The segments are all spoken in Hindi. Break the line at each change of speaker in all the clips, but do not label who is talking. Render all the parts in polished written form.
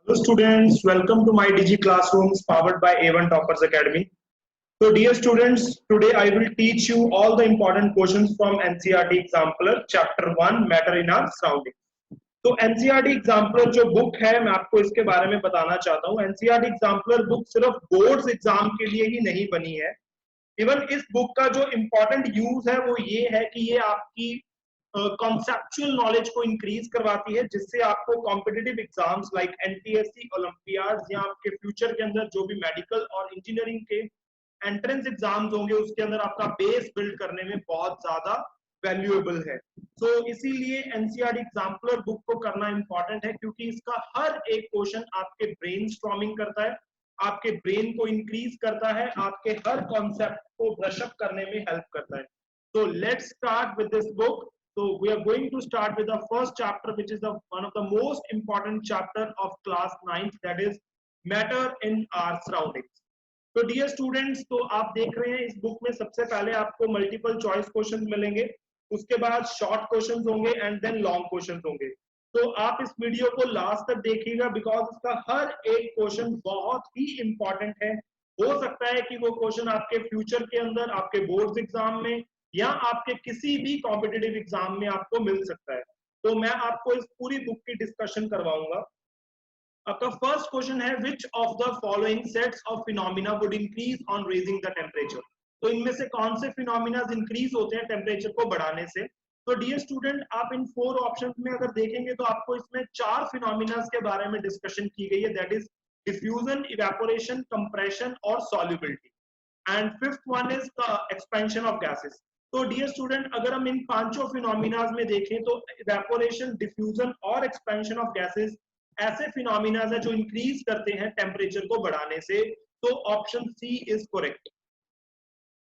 Hello students, welcome to my Digi Classrooms powered by A1 Toppers Academy. So dear students, today I will teach you all the important questions from NCERT Exampler Chapter 1 Matter in Our Surroundings. तो NCERT Exampler जो बुक है मैं आपको इसके बारे में बताना चाहता हूँ। NCERT Exampler बुक सिर्फ बोर्ड्स एग्जाम के लिए ही नहीं बनी है। इवन इस बुक का जो इम्पोर्टेंट यूज है वो ये है कि ये आपकी कॉन्सेप्चुअल नॉलेज को इंक्रीज करवाती है, जिससे आपको competitive exams like NTSC, Olympiads या आपके फ्यूचर के अंदर जो भी मेडिकल और इंजीनियरिंग के एंट्रेंस एग्जाम्स होंगे उसके अंदर आपका बेस बिल्ड करने में बहुत ज्यादा वैल्यूएबल है। सो इसीलिए एनसीईआरटी एग्जाम्पलर बुक को करना इंपॉर्टेंट है, क्योंकि इसका हर एक क्वेश्चन आपके ब्रेन स्टॉर्मिंग करता है, आपके ब्रेन को इंक्रीज करता है, आपके हर कॉन्सेप्ट को ब्रशअप करने में हेल्प करता है। So let's start with this book. So we are going to start with the first chapter, which is one of the most important chapter of class 9th, that is matter in our surroundings. तो डियर स्टूडेंट्स, तो आप देख रहे हैं इस बुक में सबसे पहले आपको मल्टीपल चॉइस क्वेश्चंस मिलेंगे, उसके बाद शॉर्ट क्वेश्चंस होंगे एंड देन लॉन्ग क्वेश्चंस होंगे। तो आप इस वीडियो को लास्ट तक देखिएगा, बिकॉज इसका हर एक क्वेश्चन बहुत ही इंपॉर्टेंट है। हो सकता है कि वो क्वेश्चन आपके फ्यूचर के अंदर, आपके बोर्ड्स एग्जाम में या आपके किसी भी कॉम्पिटिटिव एग्जाम में आपको मिल सकता है। तो मैं आपको इस पूरी बुक की डिस्कशन करवाऊंगा। आपका फर्स्ट क्वेश्चन है, which of the following sets of phenomena would increase on raising the temperature. तो इनमें से कौन से फिनोमिना इंक्रीज होते हैं टेम्परेचर को बढ़ाने से। तो डियर स्टूडेंट, आप इन 4 ऑप्शंस में अगर देखेंगे तो आपको इसमें 4 फिनोमिना के बारे में डिस्कशन की गई है, that is diffusion, evaporation, compression और solubility. And fifth one is the expansion of gases. तो डियर स्टूडेंट, अगर हम इन पांचों फिनोमिनाज में देखें तो इवेपोरेशन, डिफ्यूजन और एक्सपेंशन ऑफ गैसेस ऐसे फिनोमिनाज है जो इंक्रीज करते हैं टेम्परेचर को बढ़ाने से। तो option C is correct.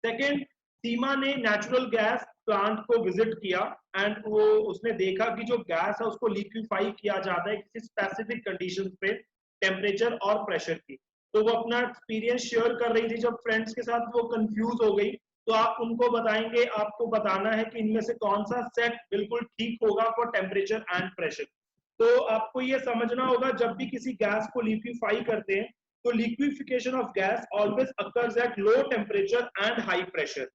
Second, Seema ने नेचुरल गैस प्लांट को विजिट किया एंड वो उसने देखा कि जो गैस है उसको लिक्विफाई किया जाता है किसी स्पेसिफिक कंडीशन पे, टेम्परेचर और प्रेशर की। तो वो अपना एक्सपीरियंस शेयर कर रही थी, जब फ्रेंड्स के साथ वो कंफ्यूज हो गई तो आप उनको बताएंगे, आपको बताना है कि इनमें से कौन सा सेट बिल्कुल ठीक होगा फॉर टेम्परेचर एंड प्रेशर। तो आपको ये समझना होगा, जब भी किसी गैस को लिक्विफाई करते हैं तो liquefaction of gas always occurs at low temperature and high pressure.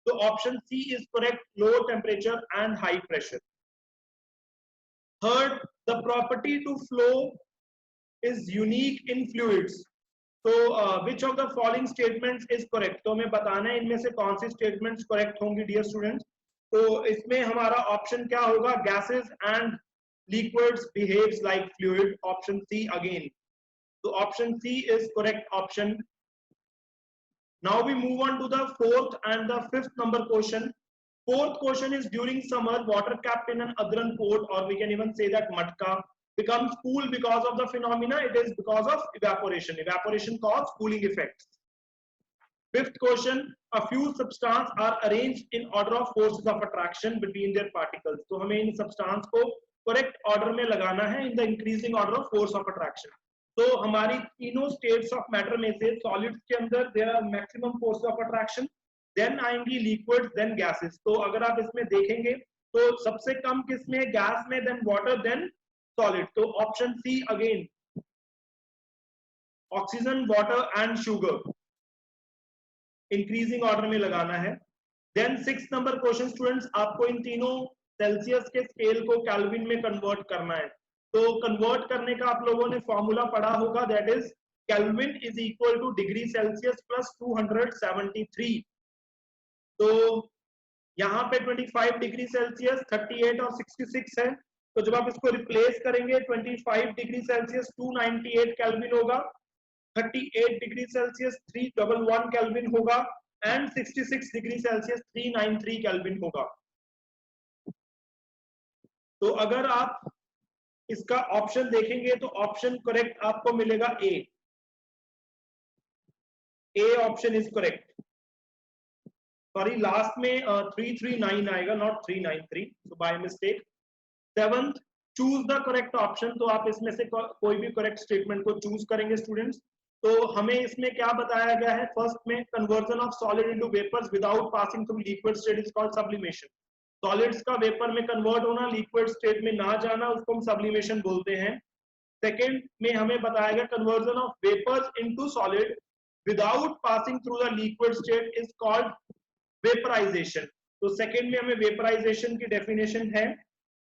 So option C is correct, low temperature and high pressure. Third, the property to flow is unique in fluids. So which of the following statements is correct? तो हमें बताना है इनमें से कौन सी statements correct होंगी dear students। तो इसमें हमारा ऑप्शन क्या होगा, gases and liquids behaves like fluid, option C again. So option C is correct option. Now we move on to the fourth and the fifth number question. Fourth question is, during summer, water kept in an earthen pot, or we can even say that matka, becomes cool because of the phenomena. It is because of evaporation. Evaporation causes cooling effects. Fifth question, a few substances are arranged in order of forces of attraction between their particles. तो हमें इन substance को correct order में लगाना है in the increasing order of force of attraction. तो हमारी तीनों स्टेट्स ऑफ मैटर में से सॉलिड्स के अंदर there are maximum forces of attraction, then आएंगी लिक्विड्स, देन गैसेस। तो अगर आप इसमें देखेंगे तो सबसे कम किसमें, गैस में, देन वाटर, देन सॉलिड। तो option C again, oxygen, water and sugar, increasing order में लगाना है। देन 6 नंबर क्वेश्चन स्टूडेंट्स, आपको इन तीनों सेल्सियस के स्केल को केल्विन में कन्वर्ट करना है। तो कन्वर्ट करने का आप लोगों ने फॉर्मूला पढ़ा होगा, that is kelvin is equal two degree Celsius plus 273। तो यहाँ पे 25 डिग्री सेल्सियस, 38 और 66 है। तो जब आप इसको रिप्लेस करेंगे, 25 डिग्री सेल्सियस 298 केल्विन होगा, 38 डिग्री सेल्सियस 311 केल्विन होगा एंड 66 डिग्री सेल्सियस 393 केल्विन होगा। तो अगर आप इसका ऑप्शन देखेंगे तो ऑप्शन करेक्ट आपको मिलेगा A option is correct. Sorry, last में 339 आएगा, नॉट 393, तो by mistake. 7th, choose the correct option. तो आप इसमें से कोई भी करेक्ट स्टेटमेंट को चूज करेंगे स्टूडेंट्स। तो हमें इसमें क्या बताया गया है, फर्स्ट में conversion of solid into vapours without passing through liquid state is called sublimation. Solids का वेपर में कन्वर्ट होना, लिक्विड स्टेट में ना जाना, उसको हम सब्लिमेशन बोलते हैं। सेकेंड में हमें बताया गया conversion of vapours into solid without passing through the liquid state is called vaporisation. तो सेकेंड में हमें वेपराइजेशन की डेफिनेशन है।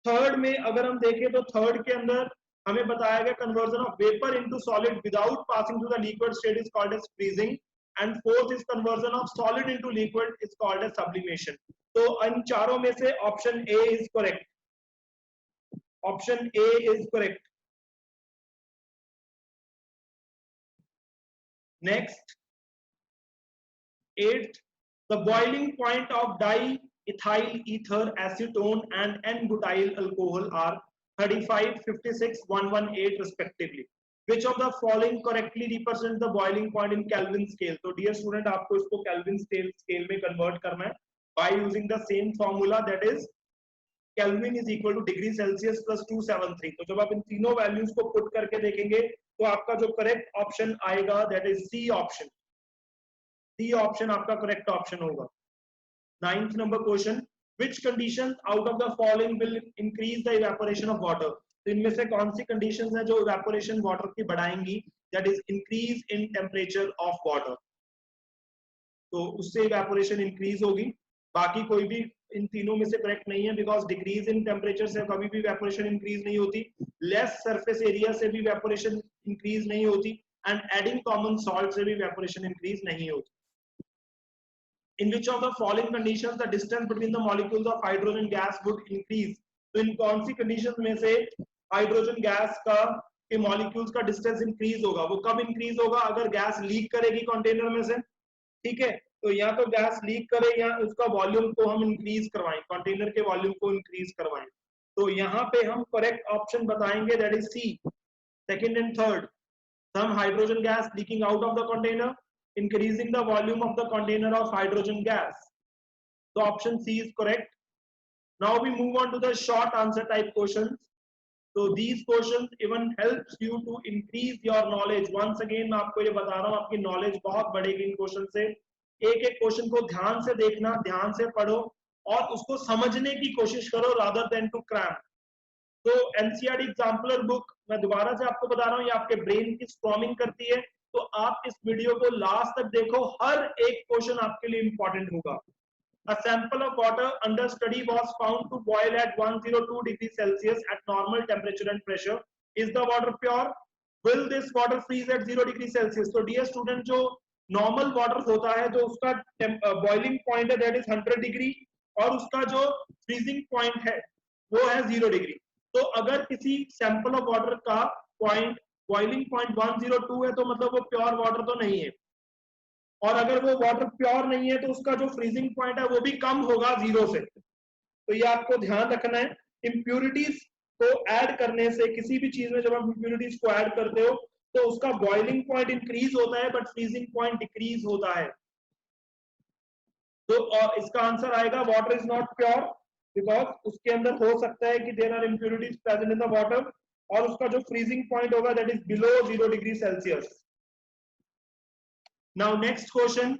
थर्ड में अगर हम देखें तो थर्ड के अंदर हमें बताया गया conversion of vapour into solid without passing through the liquid state is called as freezing and fourth is conversion of solid into liquid is called as sublimation. तो इन चारों में से option A is correct, option A is correct. Next 8th, the boiling point of diethyl ether acetone and N-butyl alcohol are 35, 56, 118 respectively. Which of the following correctly represents the boiling point in Kelvin scale? तो dear student आपको इसको Kelvin scale में convert करना है by using the same formula, that is Kelvin is equal to degree Celsius plus 273। तो जब आप इन तीनों values को put करके देखेंगे तो आपका जो correct option आएगा that is C option। C option आपका करेक्ट ऑप्शन होगा। 9th number question, which conditions out of the following will increase the evaporation of water? तो इनमें से कौन सी कंडीशंस हैं जो evaporation water की बढ़ाएंगी? that is increase in temperature of water। तो उससे evaporation increase होगी। बाकी कोई भी इन तीनों में से करेक्ट नहीं है, बिकॉज डिक्रीज इन टेम्परेचर से कभी भी evaporation increase नहीं होती, लेस सरफेस एरिया से भी evaporation increase नहीं होती, एंड एडिंग कॉमन सॉल्ट से भी evaporation increase नहीं होती। In which of the following conditions the distance between the molecules of hydrogen gas would increase? तो इन कौन सी conditions में से हाइड्रोजन गैस का के मॉलिक्यूल्स का डिस्टेंस इंक्रीज होगा? वो कब इंक्रीज होगा? अगर गैस लीक करेगी कंटेनर में से, ठीक है, तो या तो गैस लीक करे या उसका वॉल्यूम को हम इंक्रीज करवाएं, कंटेनर के वॉल्यूम को इंक्रीज करवाएं। तो यहाँ पे हम करेक्ट ऑप्शन बताएंगे, that is C, second and third. some hydrogen gas leaking out of the container, increasing the volume of the container of hydrogen gas. So option C is correct. Now we move on to the short answer type questions. So these questions even helps you to increase your knowledge. Once again मैं आपको ये बता रहा हूँ, आपकी knowledge बहुत बढ़ेगी इन क्वेश्चन से। एक एक क्वेश्चन को ध्यान से देखना, ध्यान से पढ़ो और उसको समझने की कोशिश करो rather than to cram। तो एनसीईआरटी एग्जाम्पलर बुक मैं दोबारा से आपको बता रहा हूँ, ये आपके ब्रेन की स्ट्रॉमिंग करती है। तो आप इस वीडियो को लास्ट तक देखो, हर एक क्वेश्चन आपके लिए इंपॉर्टेंट होगा। A sample of water under study was found to boil at 102 degrees Celsius at normal temperature and pressure. Is the water pure? Will this water freeze at 0 degree Celsius? तो डियर स्टूडेंट, जो नॉर्मल वाटर होता है तो उसका बॉइलिंग पॉइंट है दैट इज 100 डिग्री और उसका जो फ्रीजिंग पॉइंट है वो है 0 डिग्री। तो अगर किसी सैंपल ऑफ वाटर का पॉइंट बॉइलिंग पॉइंट 102 है तो मतलब वो प्योर वाटर तो नहीं है, और अगर वो वाटर प्योर नहीं है तो उसका जो फ्रीजिंग पॉइंट है वो भी कम होगा 0 से। तो ये आपको ध्यान रखना है। इंप्यूरिटीज को ऐड करने से, किसी भी चीज में जब आप इंप्यूरिटीज को ऐड करते हो तो उसका बॉइलिंग पॉइंट इंक्रीज होता है बट फ्रीजिंग पॉइंट डिक्रीज होता है। तो इसका आंसर आएगा water is not pure because उसके अंदर हो सकता है कि there are impurities present in the water और उसका जो फ्रीजिंग पॉइंट होगा that is below 0 degree Celsius. Now next question,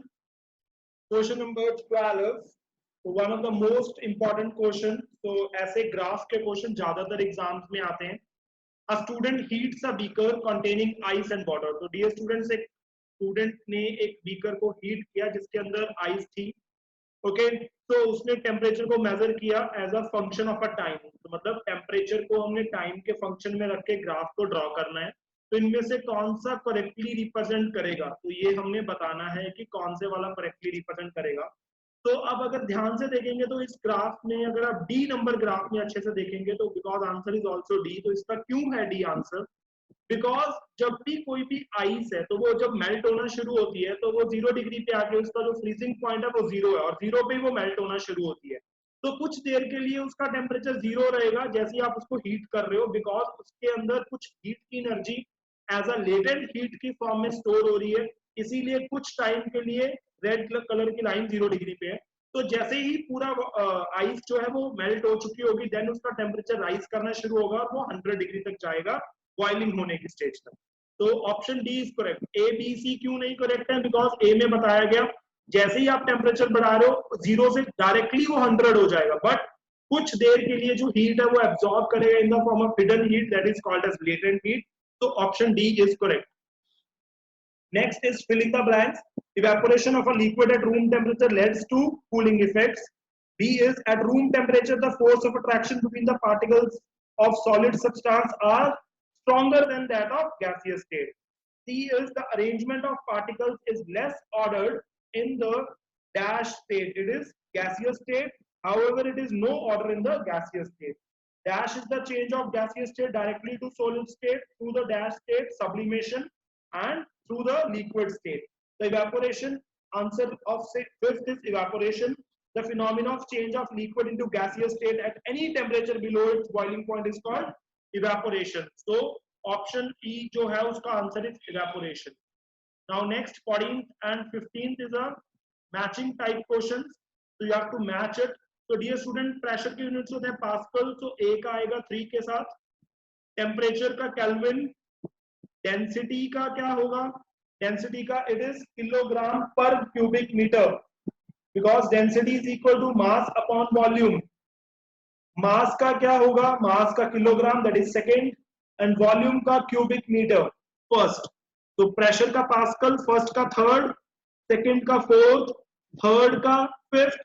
question number 12, one of the most important question. तो ऐसे ग्राफ के क्वेश्चन ज्यादातर एग्जाम्स में आते हैं। A student heats a beaker containing ice and water. तो डियर स्टूडेंट्स, एक स्टूडेंट ने एक बीकर को हीट किया जिसके अंदर आइस थी, ओके तो उसने टेम्परेचर को मेजर किया as a function of a time. तो मतलब टेम्परेचर को हमने टाइम के फंक्शन में रख के ग्राफ को ड्रॉ करना है। तो इनमें से कौन सा करेक्टली रिप्रेजेंट करेगा, तो ये हमने बताना है कि कौन से वाला करेक्टली रिप्रेजेंट करेगा। तो अब अगर ध्यान से देखेंगे तो इस ग्राफ में, अगर आप डी नंबर ग्राफ में अच्छे से देखेंगे तो because answer is also D, तो इसका क्यों है डी आंसर? बिकॉज जब भी कोई भी आइस है तो वो जब मेल्ट होना शुरू होती है तो वो 0 डिग्री पे आके उसका जो फ्रीजिंग पॉइंट है वो 0 है और 0 पे ही वो मेल्ट होना शुरू होती है। तो कुछ देर के लिए उसका टेम्परेचर 0 रहेगा जैसे ही आप उसको हीट कर रहे हो, बिकॉज उसके अंदर कुछ हीट की energy as a latent heat की फॉर्म में स्टोर हो रही है, इसीलिए कुछ टाइम के लिए रेड कलर की लाइन 0 डिग्री पे है। तो जैसे ही पूरा आइस जो है वो मेल्ट हो चुकी होगी देन उसका टेम्परेचर राइज करना शुरू होगा और वो 100 डिग्री तक जाएगा बॉइलिंग होने की स्टेज तक। तो option D is correct. A B C क्यों नहीं करेक्ट है? बिकॉज ए में बताया गया जैसे ही आप टेम्परेचर बढ़ा रहे हो 0 से डायरेक्टली वो 100 हो जाएगा, बट कुछ देर के लिए जो हीट है वो एब्जॉर्ब करेगा in the form of hidden heat, that is called as latent heat. तो option D is correct. Next is fill in the blanks. Evaporation of a liquid at room temperature leads to cooling effects. B is at room temperature the force of attraction between the particles of solid substance are stronger than that of gaseous state. C is the arrangement of particles is less ordered in the dash state. It is gaseous state. However, it is no order in the gaseous state. Dash is the change of gaseous state directly to solid state through the dash state, sublimation, and through the liquid state. The evaporation, answer of fifth is evaporation. The phenomenon of change of liquid into gaseous state at any temperature below its boiling point is called evaporation. So option E जो है उसका answer is evaporation. Now next 14th and 15th is a matching type questions. So you have to match it. So dear student, pressure के units होते हैं पास्कल. So A का आएगा 3 के साथ. Temperature का Kelvin. Density का क्या होगा? Density का it is kilogram per cubic meter. Because density is equal to mass upon volume. Mass का क्या होगा? Mass का kilogram, that is second, and volume का cubic meter first. तो pressure का pascal, first का third, second का fourth, third का fifth,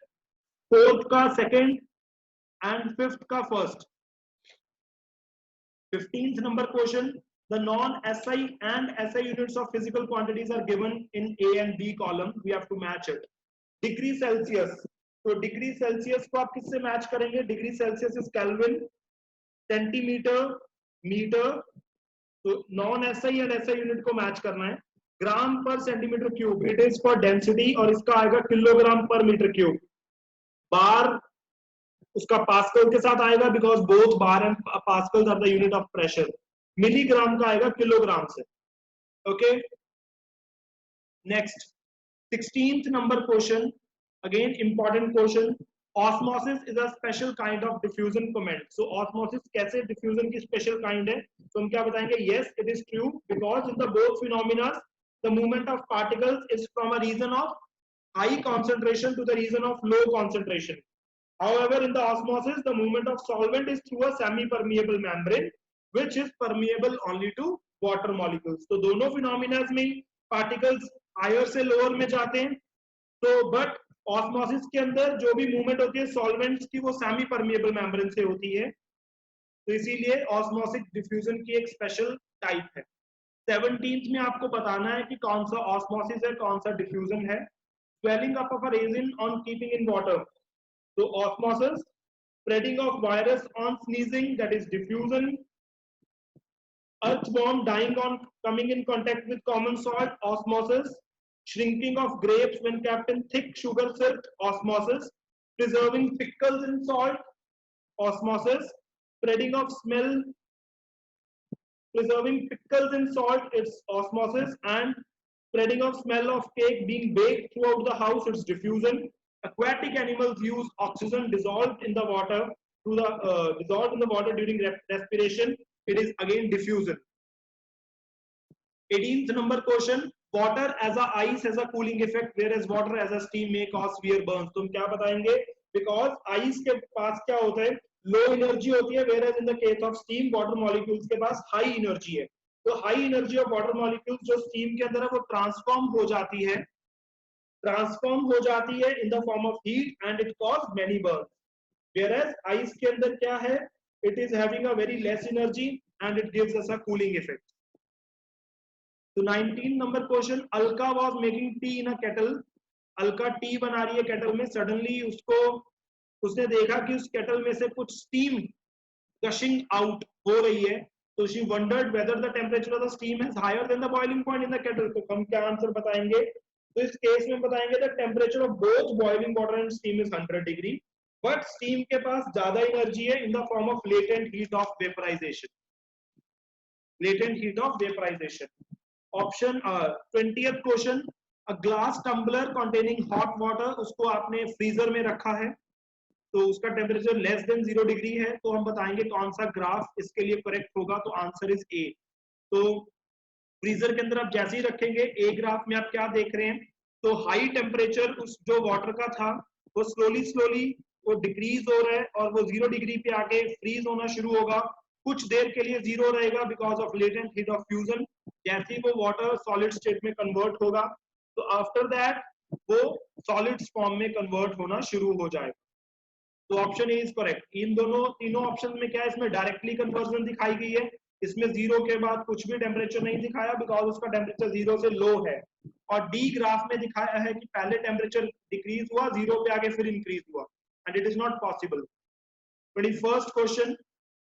fourth का second, and fifth का first. 15th number question. The non-SI and SI units of physical quantities are given in A and B column. We have to match it. Degree Celsius. तो डिग्री सेल्सियस को आप किससे मैच करेंगे? Degree Celsius is Kelvin, centimetre, metre. तो non SI and SI unit को मैच करना है. Gram per centimetre cube, it is for density, और इसका आएगा किलोग्राम पर मीटर क्यूब. बार उसका पास्कल के साथ आएगा because both bar and Pascals are the unit of pressure. Milligram का आएगा किलोग्राम से. Okay, next 16th number question, again important question. Osmosis is a special kind of diffusion comment. So osmosis कैसे diffusion की special kind है? तो हम क्या बताएंगे? Yes, it is true because in the both phenomena the movement of particles is from a region of high concentration to the region of low concentration. However, in the osmosis the movement of solvent is through a semi-permeable membrane which is permeable only to water molecules. तो दोनों phenomena में particles हायर से लोअर में जाते हैं. तो बट ऑस्मोसिस के अंदर जो भी मूवमेंट होती है सॉल्वेंट्स की वो सेमी परमिएबल मेम्ब्रेन से होती है. तो इसीलिए ऑस्मोसिक डिफ्यूजन की एक स्पेशल टाइप है. 17th में आपको बताना है कि कौन सा ऑस्मोसिस है, कौन सा डिफ्यूजन है. Swelling up of a resin on keeping in water. तो osmosis. Spreading of virus on sneezing, that is diffusion. Earthworm dying on coming in contact with common salt, osmosis. Shrinking of grapes when kept in thick sugar syrup, osmosis. Preserving pickles in salt, osmosis. Spreading of smell, preserving pickles in salt, it's osmosis. And spreading of smell of cake being baked throughout the house, it's diffusion. Aquatic animals use oxygen dissolved in the water during respiration. It is again diffusion. 18th number question. Water as a ice has a cooling effect, whereas water as a steam may cause severe burns. तुम क्या बताएंगे? Because ice के पास क्या होता है? Low energy होती है, whereas in the case of steam, water molecules के पास high energy है. तो high energy of water molecules जो steam के अंदर है वो transform हो जाती है in the form of heat and it cause many burns. Whereas ice के अंदर क्या है? It is having a very less energy and it gives us a cooling effect. So 19 number question. Alka was making tea in a kettle. Alka tea बना रही है kettle में. Suddenly उसने देखा कि उस kettle में से कुछ steam gushing out हो रही है. So she wondered whether the temperature of the steam is higher than the boiling point in the kettle. तो हम क्या आंसर बताएंगे? तो इस केस में बताएंगे the temperature of both boiling water and steam is 100 degree. But steam के पास ज्यादा एनर्जी है in the form of latent heat of vaporization. Latent heat of vaporization. Option 20th question. A glass tumbler containing hot water, उसको आपने फ्रीजर में रखा है तो उसका टेम्परेचर लेस देन 0 डिग्री है. तो हम बताएंगे कौन सा ग्राफ इसके लिए करेक्ट होगा. तो आंसर इज ए. तो फ्रीजर के अंदर आप जैसे ही रखेंगे ए ग्राफ में आप क्या देख रहे हैं? तो हाई टेम्परेचर उस जो वाटर का था वो स्लोली वो डिक्रीज हो रहा है और वो 0 डिग्री पे आके फ्रीज होना शुरू होगा, कुछ देर के लिए 0 रहेगा because of latent heat of fusion. जैसे ही वो वाटर सॉलिड स्टेट में कन्वर्ट होगा तो आफ्टर दैट वो सॉलिड्स फॉर्म में कन्वर्ट होना शुरू हो जाएगा। तो ऑप्शन ए इज करेक्ट। इन दोनों तीनों ऑप्शन में क्या है, इसमें डायरेक्टली कन्वर्जन दिखाई गई है, इसमें 0 के बाद कुछ भी टेम्परेचर नहीं दिखाया बिकॉज उसका टेम्परेचर 0 से लो है। और डी ग्राफ में दिखाया है कि पहले टेम्परेचर डिक्रीज हुआ, 0 पे आगे फिर इंक्रीज हुआ, and it is not possible. 21st question,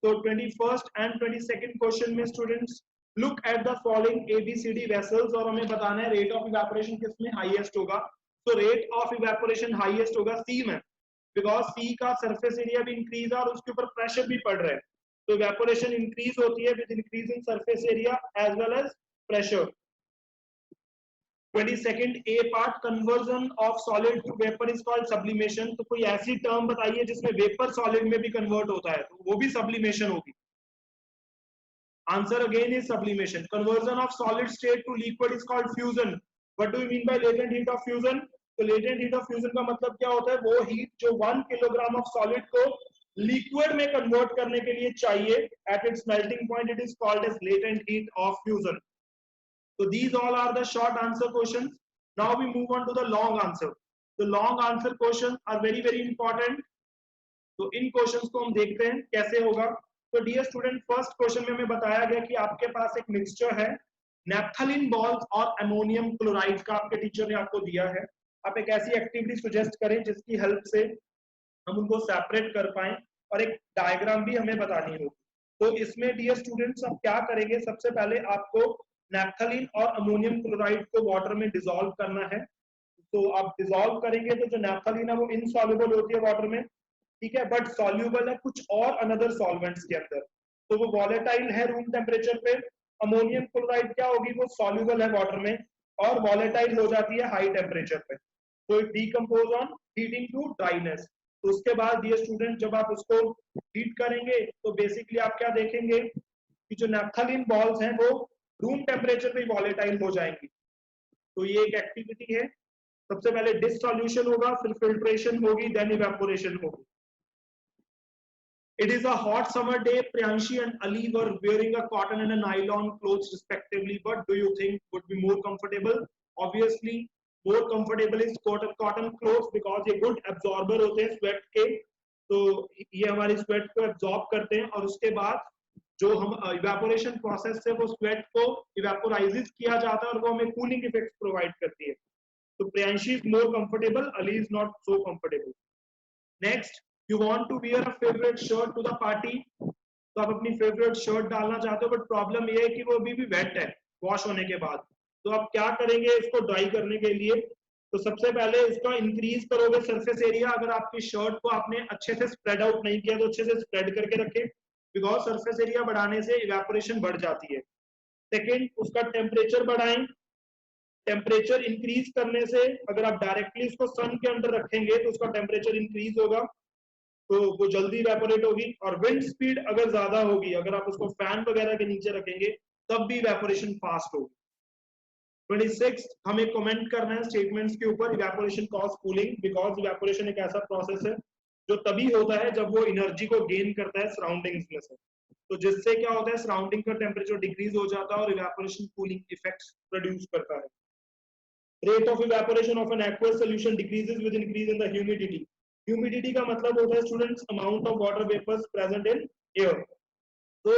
तो 21st एंड 22nd क्वेश्चन में students look at the following ABCD vessels, और हमें बताना है रेट ऑफ इवेपोरेशन किसमें हाईएस्ट होगा। तो रेट ऑफ इवेपोरेशन हाईएस्ट होगा सी में, बिकॉज सी का सरफेस एरिया भी इंक्रीज है और उसके ऊपर प्रेशर भी पड़ रहा है, तो इवेपोरेशन इंक्रीज होती है with increase in surface area as well as pressure. 22nd A part, conversion of solid to vapour is called sublimation. तो कोई ऐसी टर्म बताइए जिसमें वेपर सॉलिड में भी कन्वर्ट होता है, तो वो भी सब्लिमेशन होगी। Answer again is sublimation. Conversion of solid state to liquid is called fusion. What do you mean by latent heat of fusion? तो लेटेंट हीट ऑफ फ्यूजन का मतलब क्या होता है, वो हीट जो 1 किलोग्राम ऑफ सॉलिड को लिक्विड में कन्वर्ट करने के लिए चाहिए at its melting point, it is called as latent heat of fusion. So these all are the short answer questions. Now we move on to the long answer. The long answer questions are very very important. तो इन क्वेश्चंस को हम देखते हैं कैसे होगा। तो डियर स्टूडेंट, फर्स्ट क्वेश्चन में हमें बताया गया कि आपके पास एक मिक्सचर है नैप्थलीन बॉल्स और अमोनियम क्लोराइड का, आपके टीचर ने आपको दिया है। आप एक ऐसी एक्टिविटी सुजेस्ट करें जिसकी हेल्प से हम उनको सेपरेट कर पाएं, और एक डायग्राम भी हमें बतानी होगी। तो इसमें डियर स्टूडेंट्स आप क्या करेंगे, सबसे पहले आपको नैप्थलीन और अमोनियम क्लोराइड को वाटर में डिसॉल्व करना है। तो आप डिसॉल्व करेंगे तो जो नैप्थलीन है वो इनसॉल्युबल होती है वाटर में, ठीक है, बट सॉल्युबल है कुछ और अनदर सॉल्वेंट्स के अंदर, तो वो वॉलेटाइल है रूम टेम्परेचर पे। अमोनियम क्लोराइड क्या होगी, वो सॉल्युबल है वाटर में और वॉलेटाइल हो जाती है हाई टेम्परेचर पे। तो it decompose on heating to dryness. तो उसके बाद डियर स्टूडेंट जब आप उसको हीट करेंगे तो बेसिकली आप क्या देखेंगे कि जो नैप्थलीन बॉल्स हैं वो रूम टेम्परेचर पे वॉलेटाइल हो जाएंगी। तो ये एक एक्टिविटी है। सबसे पहले डिसॉल्यूशन होगा, फिर फिल्ट्रेशन होगी, देन इवेपोरेशन होगी। It is a hot summer day. Priyanshi and Ali were wearing a cotton and a nylon clothes respectively. What do you think would be more comfortable? Obviously, more comfortable is cotton clothes because ये good absorber होते हैं sweat के, तो ये हमारी sweat को absorb करते हैं और उसके बाद जो हम इवेपोरेशन प्रोसेस से वो स्वेट को इवेपोराइज किया जाता है और वो हमें कूलिंग इफेक्ट्स प्रोवाइड करती है। तो Priyanshi is more comfortable, Ali is not so comfortable. Next, you want to wear a favourite shirt to the party. तो आप अपनी फेवरेट शर्ट डालना चाहते हो, बट प्रॉब्लम ये है कि वो अभी भी वेट है वॉश होने के बाद। तो आप क्या करेंगे इसको ड्राई करने के लिए? तो सबसे पहले इसका इंक्रीज करोगे सरफेस एरिया। अगर आपकी शर्ट को आपने अच्छे से स्प्रेड आउट नहीं किया तो अच्छे से स्प्रेड करके रखें, बिकॉज सरफेस एरिया बढ़ाने से इवेपोरेशन बढ़ जाती है। सेकेंड, उसका टेम्परेचर बढ़ाएं। टेम्परेचर इंक्रीज करने से अगर आप डायरेक्टली उसको सन के अंदर रखेंगे तो उसका टेम्परेचर इंक्रीज होगा, तो वो जल्दी इवेपोरेट होगी। और विंड स्पीड अगर ज्यादा होगी, अगर आप उसको फैन वगैरह के नीचे रखेंगे तब भी इवेपोरेशन फास्ट होगी। 26 हमें कमेंट करना है स्टेटमेंट्स के ऊपर। Evaporation cause cooling, because evaporation एक ऐसा प्रोसेस है जो तभी होता है जब वो एनर्जी को गेन करता है सराउंडिंग्स में से, तो जिससे क्या होता है सराउंडिंग का टेम्परेचर डिक्रीज हो जाता है और इवेपोरेशन कूलिंग इफेक्ट्स प्रोड्यूस करता है। Rate of evaporation of an aqueous solution decreases with increase in the humidity. Humidity का मतलब होता है students amount of water vapours present in air. तो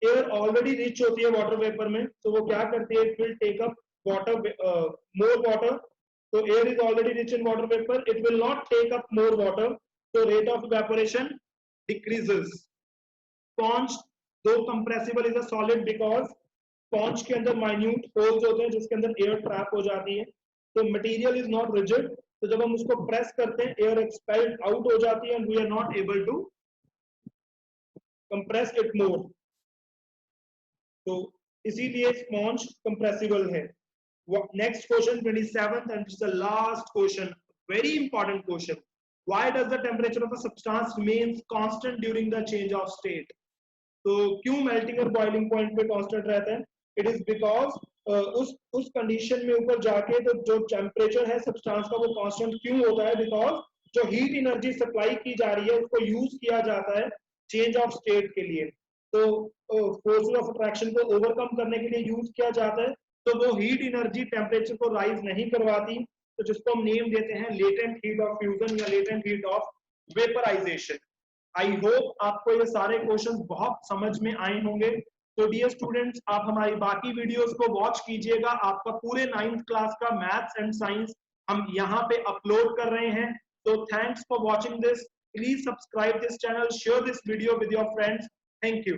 एयर ऑलरेडी रिच होती है वाटर वेपर में, तो वो क्या करती है, it will take up water more water. तो air is already rich in water vapour, it will not take up more water, तो rate of evaporation decreases. Sponge though compressible is a solid because sponge के अंदर माइन्यूट होल्स होते हैं जिसके अंदर एयर ट्रैप हो जाती है। तो मटेरियल इज नॉट रिजिड, तो जब हम उसको प्रेस करते हैं एयर एक्सपेल्ड आउट हो जाती है and we are not able to compress it more. तो इसीलिए स्पॉन्ज कंप्रेसिबल है। Next question 27th and it's the last question, very important question. Why does the temperature of a substance remains constant during the change of state? तो क्यों मेल्टिंग और बॉइलिंग पॉइंट पे कांस्टेंट रहता है? इट इज बिकॉज उस कंडीशन में ऊपर जाके तो जो टेम्परेचर है सब्सटेंस का वो कांस्टेंट क्यों होता है? बिकॉज जो हीट एनर्जी सप्लाई की जा रही है उसको यूज किया जाता है चेंज ऑफ स्टेट के लिए। तो फोर्स ऑफ अट्रैक्शन को ओवरकम करने के लिए यूज किया जाता है। तो वो हीट एनर्जी टेम्परेचर को राइज नहीं करवाती, तो जिसको हम नेम देते हैं लेटेंट हीट ऑफ फ्यूजन या latent heat of vaporisation. I hope आपको ये सारे क्वेश्चंस बहुत समझ में आए होंगे। तो डियर स्टूडेंट्स, आप हमारी बाकी वीडियोस को वॉच कीजिएगा। आपका पूरे 9th क्लास का मैथ्स एंड साइंस हम यहाँ पे अपलोड कर रहे हैं। तो thanks for watching this. Please subscribe this channel, share this video with your friends. Thank you.